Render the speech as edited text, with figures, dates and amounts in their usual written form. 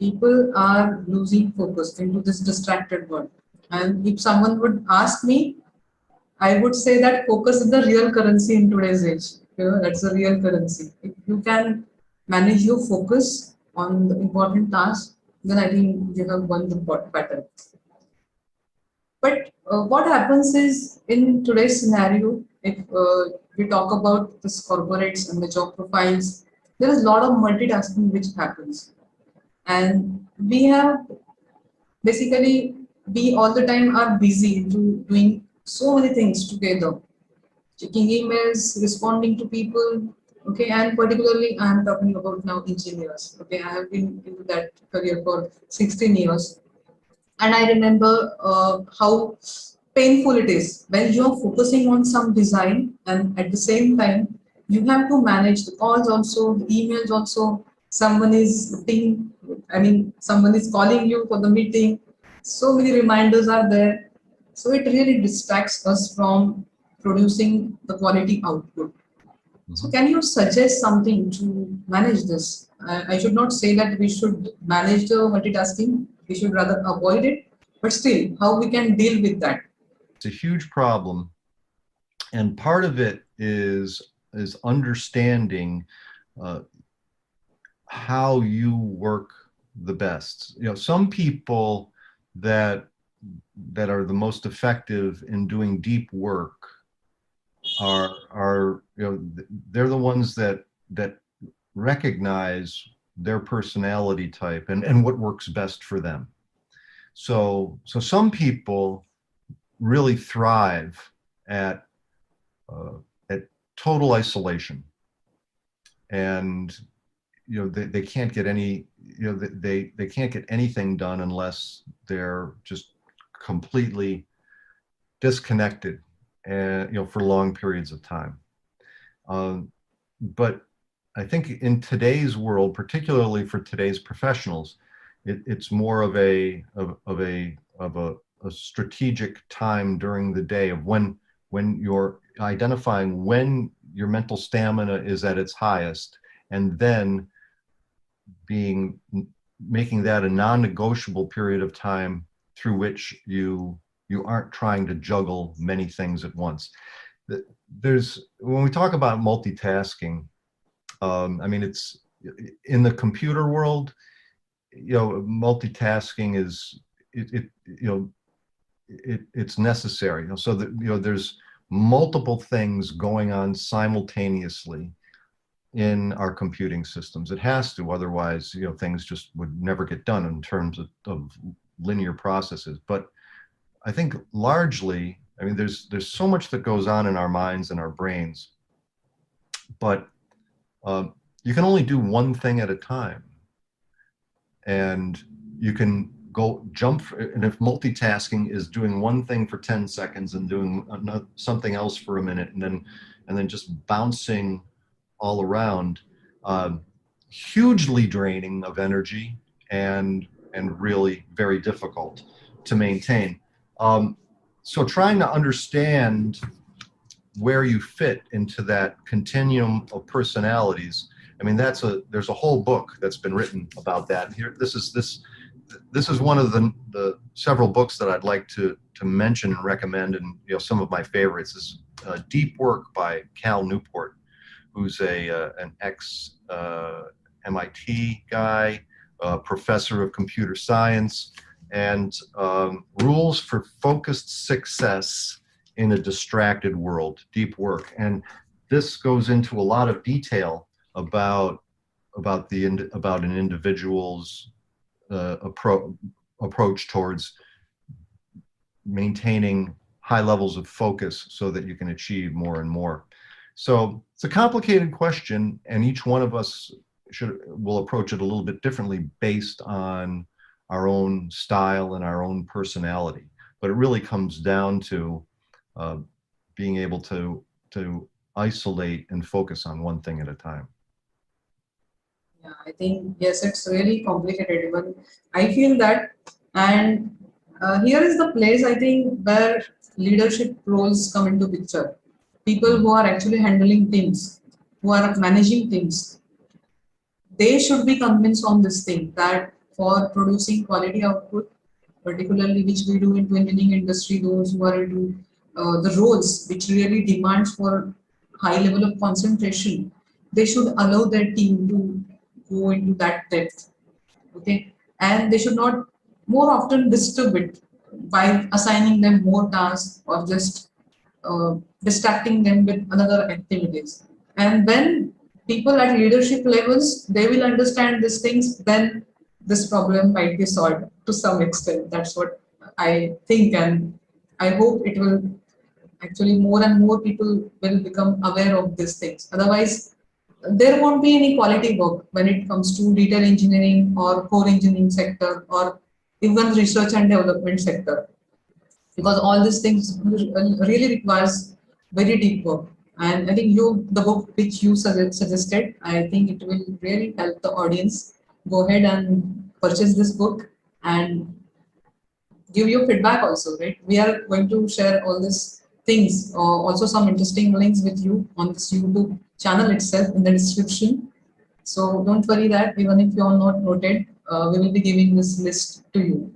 people are losing focus into this distracted world. And if someone would ask me, I would say that focus is the real currency in today's age. That's the real currency. If you can manage your focus on the important tasks, then I think you have won the battle. But what happens is in today's scenario, if we talk about this corporates and the job profiles, there is a lot of multitasking which happens, and we have basically we all the time are busy into doing so many things together, checking emails, responding to people. Okay, and particularly I am talking about now engineers. Okay, I have been into that career for 16 years, and I remember how painful it is when you're focusing on some design and at the same time you have to manage the calls also, the emails also. Someone is ping, I mean, someone is calling you for the meeting. So many reminders are there. So it really distracts us from producing the quality output. So Mhm. can you suggest something to manage this? I should not say that we should manage the multitasking. We should rather avoid it. But still, how we can deal with that? It's a huge problem, and part of it is understanding uh, how you work the best. Some people that are the most effective in doing deep work are they're the ones that recognize their personality type and what works best for them. So some people really thrive at uh, at total isolation, and they can't get any they can't get anything done unless they're just completely disconnected, and for long periods of time. But I think in today's world, particularly for today's professionals, it's more of a strategic time during the day of when you're identifying when your mental stamina is at its highest, and then being making that a non-negotiable period of time through which you aren't trying to juggle many things at once. There's when we talk about multitasking, I mean, it's in the computer world, multitasking is it's necessary, so that there's multiple things going on simultaneously in our computing systems. It has to, otherwise, things just would never get done in terms of linear processes. But I think largely, I mean, there's so much that goes on in our minds and our brains, but you can only do one thing at a time, and you can and if multitasking is doing one thing for 10 seconds and doing something else for a minute, and then just bouncing all around, hugely draining of energy, and really very difficult to maintain. So trying to understand where you fit into that continuum of personalities. I mean, there's a whole book that's been written about that. Here, this is one of the several books that I'd like to mention and recommend, and some of my favorites is Deep Work by Cal Newport, who's an ex MIT guy, professor of computer science, and Rules for Focused Success in a Distracted World, Deep Work. And this goes into a lot of detail about an individual's approach towards maintaining high levels of focus so that you can achieve more and more. So it's a complicated question, and each one of us will approach it a little bit differently based on our own style and our own personality. But it really comes down to being able to isolate and focus on one thing at a time. Yeah, I think yes, it's really complicated. Even I feel that, and here is the place I think where leadership roles come into picture. People who are actually handling teams, who are managing teams, they should be convinced on this thing that for producing quality output, particularly which we do into engineering industry, those who are into the roles which really demands for high level of concentration, they should allow their team to go into that depth. Okay, and they should not more often disturb it by assigning them more tasks or just distracting them with another activities. And when people at leadership levels they will understand these things, then this problem might be solved to some extent. That's what I think, and I hope it will actually more and more people will become aware of these things. Otherwise, there won't be any quality work when it comes to detail engineering or core engineering sector or even research and development sector, because all these things really requires very deep work. And I think the book which you suggested, I think it will really help the audience. Go ahead and purchase this book and give your feedback also, right? We are going to share all these things, also some interesting links with you on this YouTube channel itself in the description. So don't worry that even if you are not noted, we will be giving this list to you.